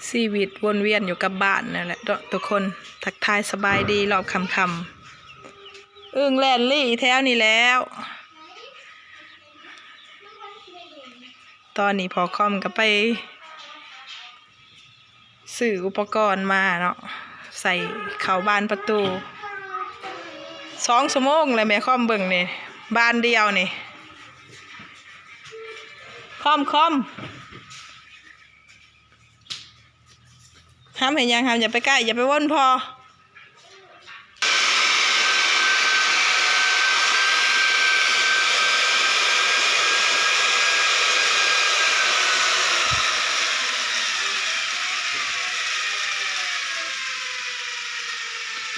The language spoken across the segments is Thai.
ชีวิตวนเวียนอยู่กับบ้านนั่นแหละทุกคนทักทายสบายดีรอบค่ำๆอึ้งแลนลี่แถวนี้แล้ว ตอนนี้พอคอมก็ไปซื้ออุปกรณ์มาเนาะใส่เข้าบานประตู2 ชั่วโมงเลยแม่คอมเบิ่งนี่บานเดียวนี่คอมห้ามเห็นยังห้ามอย่าไปใกล้อย่าไปว่นพอ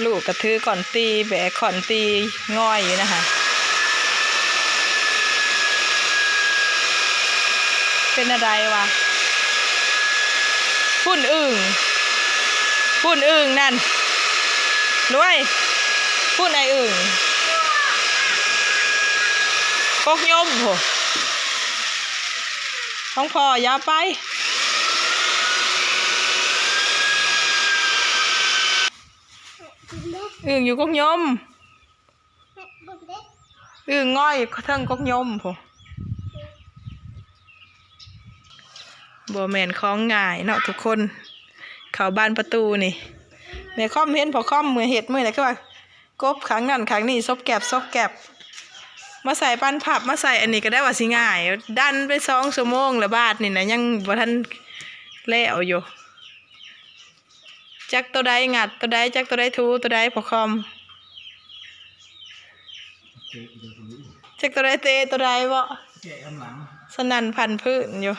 ลูกกระทือก่อนตีแบกขอนตีง่อยอยู่นะคะเป็นอะไรวะพุ่นอึ่งนั่นรวยพุ่นไออึ่งกกยมโหต้องพอยาไปอึ่งอยู่กกยมอึ่งง่อยเทิงกกยมโหบ่แม่นของง่ายเนาะทุกคนเข้าบ้านประตูนี่แม่ค่อมเห็นพอค่อมมือเห็ดมือไหนก็ว่ากบขังนั่นขังนี่ซบแกบมาใส่ปั้นผับมาใส่อันนี้ก็ได้ว่าสิง่ายดันไป2 ชั่วโมงแล้วบาทนี่นะยังบ่ทันแล้วอยู่จักตัวใดงัดตัวใดจักตัวใดทูตัวใดพอค่อมจักตัวใดเตะตัวใดบ่สนั่นพันพื้นอยู่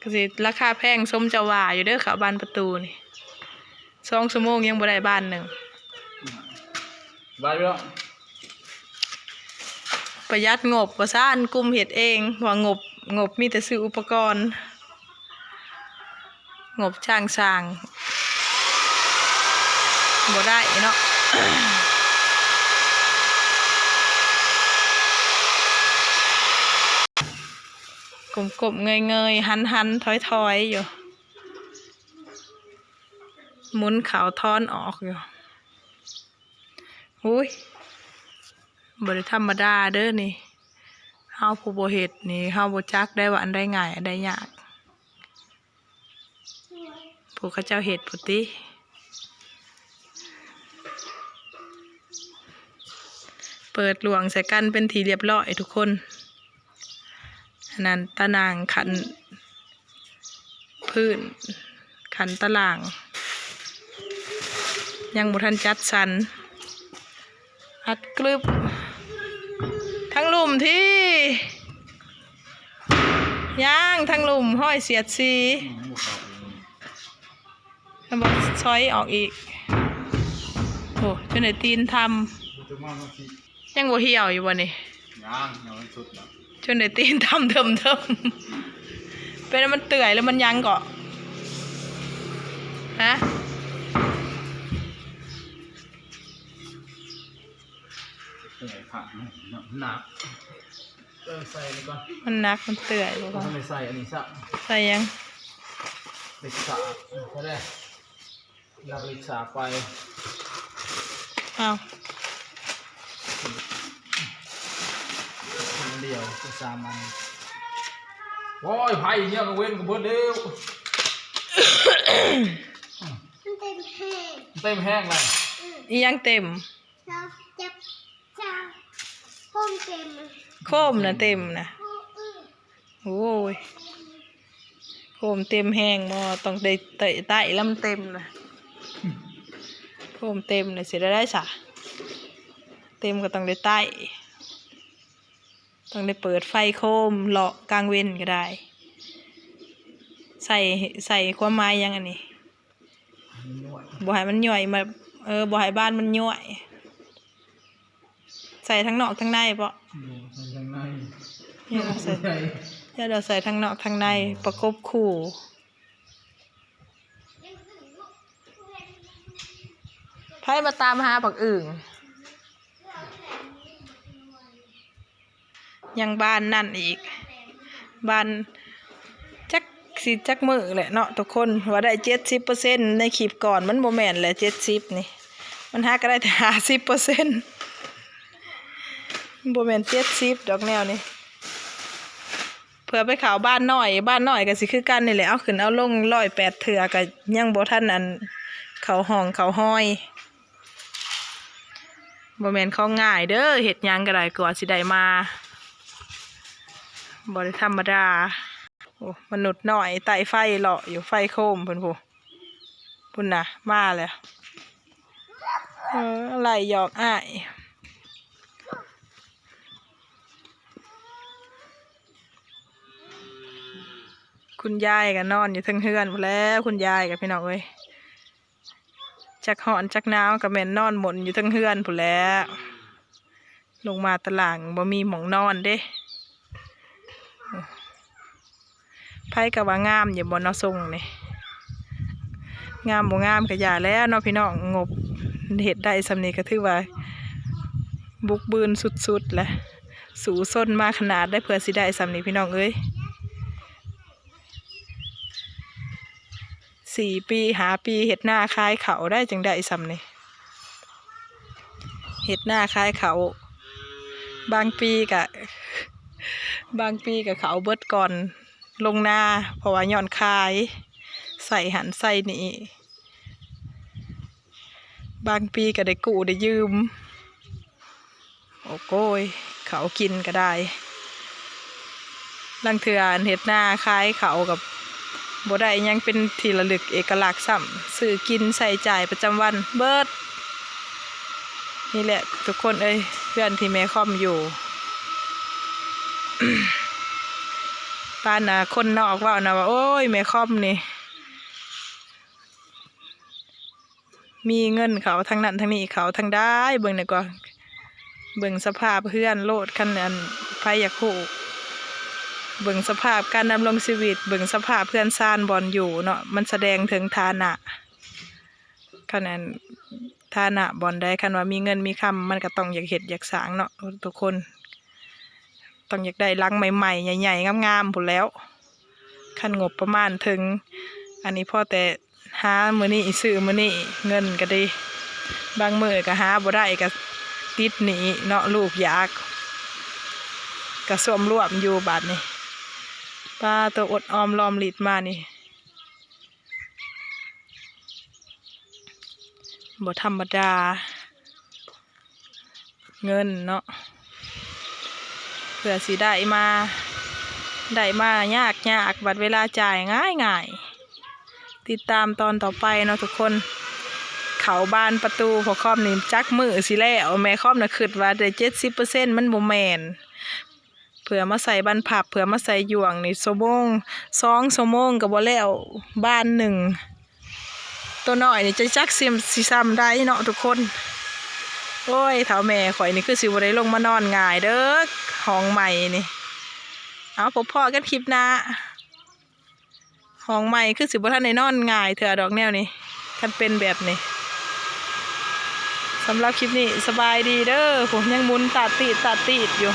ก็สิราคาแพงสมจะว่าอยู่เด้อเขาบ้านประตูนี่2 ชั่วโมงยังบ่ได้บ้านหนึ่งบ้านเนาะประหยัดงบว่าซ่านกลุ่มเฮ็ดเองว่างบมีแต่ซื้ออุปกรณ์งบสร้างบ่ได้เนาะ กลมๆเงยๆหันถอยอยู่หมุนขาวทอนออกอยู่อุ้ยบ่ได้ธรรมดาเด้อนี่เฮาผู้บ่เฮ็ดนี่เฮาบ่จักได้ว่าอันใดง่ายอันใดยากผู้เขาเจ้าเฮ็ดพุติเปิดหลวงใส่กันเป็นทีเรียบร้อยทุกคนนั่นตะนางขันพื้นขันตะล่างยังบ่ทันจัดสรรอัดกรึบทั้งหลุมที่ย่างทั้งหลุมห้อยเสียดสีแล้วบอกช้อยออกอีกโอ้จนไหนตีนทำยังบ่เหี่ยวอยู่วะนี่จนไหนตีนทำเดิมเป็นมันเตื่อยแล้วมันยังเกาะฮะหนักใส่นี่ก่อนมันนักมันเตื่อยบ่ก่อนใส่อันนี้ซะใส่ยังเล็กสาก็ได้นับเล็กสาไปอ้าวเดียวจะสามันโอ้ยไผ่เนี่ยมันเว้นกับเบิร์ดเดียวเต็มแห้งเลยอียังเต็มโคมนะเต็มนะโอ้ยโคมเต็มแห้งบ่ต้องได้เตะไต่ลำเต็มนะโคมเต็มเลยเสียได้สะเต็มก็ต้องได้ไต่ต้องได้เปิดไฟโคมเลาะกลางเว้นก็ได้ใส่ความหมายยังอันนี้บ่ให้มันย่อยมาบ่ให้บ้านมันย่อยใส่ทั้งนอกทั้งในปะอย่าเราใส่ทั้งนอกทั้งในประกบคู่ไพ่มาตามหาปักอึ่ง ยังบ้านนั่นอีกบ้านจักสิจักมือแหละเนาะทุกคนว่าได้70%ในคลิปก่อนมันบ่แม่นแหละ70นี่มันหาก็ได้แต่50%บ่แม่น70ดอกแนวนี่เผื่อไปเขาบ้านน้อยก็สิคือกันนี่แหละเอาขึ้นเอาลง108เทื่อก็ยังบ่ทันอันเขาห้องเขาห้อยบ่แม่นของง่ายเด้อเฮ็ดหยังก็ได้กว่าสิได้มาบ่ได้ธรรมดาโอ้มนุษย์น้อยไต่ไฟเลาะอยู่ไฟโคมเพิ่นผู้พุ่นน่ะมาแล้วอะไรหยอกอ้ายคุณยายก็นอนอยู่เทิงเฮือนพุ่นแล้วคุณยายกับพี่น้องเอ้ยจักหอนจักหนาวก็แม่นนอนหม่นอยู่เทิงเฮือนพุ่นแล้วลงมาตารางบ่มีหม้องนอนเด้ไผก็ว่างามอย่าบ่เนาะทรงนี่งามบ่งามก็อย่าแล้วเนาะพี่น้องงบเฮ็ดได้ซำนี้ก็ถือว่าบุกบืนสุดๆแหละสู่ส้นมาขนาดได้เพื่อสิได้ซำนี้พี่น้องเอ้ย4 ปี5 ปีเฮ็ดหน้าคายเขาได้จังได้ซำนี้เฮ็ดหน้าคายเขาบางปีก็เขาเบิดก่อนลงนาเพราะว่าย้อนคายใส่หันใส่นี่บางปีก็ได้กู้ได้ยืมโอ้โก้ยเขากินก็ได้ลังเถื่อเฮ็ดหน้าคายเขากับบ่ได้ยังเป็นที่ระลึกเอกลักษณ์ซ้ำซื้อกินใส่จ่ายประจำวันเบิดนี่แหละทุกคนเอ้ยเพื่อนที่แม่ค่อมอยู่ ป้าน่ะคนนอกว่านะว่าโอ้ยแม่ค่อมนี่มีเงินเขาทั้งนั้นทั้งนี้เขาทั้งได้เบิ่งดีกว่าเบิ่งสภาพเพื่อนโลดคันนั้นไผอยากฮู้เบิ่งสภาพการดำรงชีวิตเบิ่งสภาพเพื่อนซ่านบอลอยู่เนาะมันแสดงถึงฐานะคันนั้นฐานะบอลได้คันว่ามีเงินมีคำมันก็ต้องอยากเฮ็ดอยากสร้างเนาะทุกคนต้องอยากได้หลังใหม่ๆใหญ่ๆงามๆพุ่นแล้วคันงบประมาณถึงอันนี้พอแต่หามื้อนี้ซื้อมื้อนี้เงินก็ดีบางมื้อก็หาบ่ได้ก็ติดหนี้เนาะลูกอยากก็สวมรวมอยู่บาดนี้ป้าตัวอดออมรอมริดมานี่บ่ธรรมดาเงินเนาะเพื่อสิได้มายากบัดเวลาจ่ายง่ายติดตามตอนต่อไปเนาะทุกคนเขาบานประตูพอคอมนี่จักมือสิแล้วแม่คอมน่ะคิดว่าได้70%มันบ่แม่นเผื่อมาใส่บันพับเผื่อมาใส่หยวงนี่2 ชั่วโมงก็บ่แล้วบ้านหนึ่งตัวน้อยนี่จะจักสิซ้ำได้เนาะทุกคนโอ้ยเฒ่าแม่ข่อยนี่คือสิบ่ได้ลงมานอนง่ายเด้อห้องใหม่นี่เอาพบพ่อกันคลิปหน้าห้องใหม่คือสิบ่ทันได้นอนง่ายเถื่อดอกแนวนี้คันเป็นแบบนี้สำหรับคลิปนี้สบายดีเด้อผมยังหมุนตัดตีดอยู่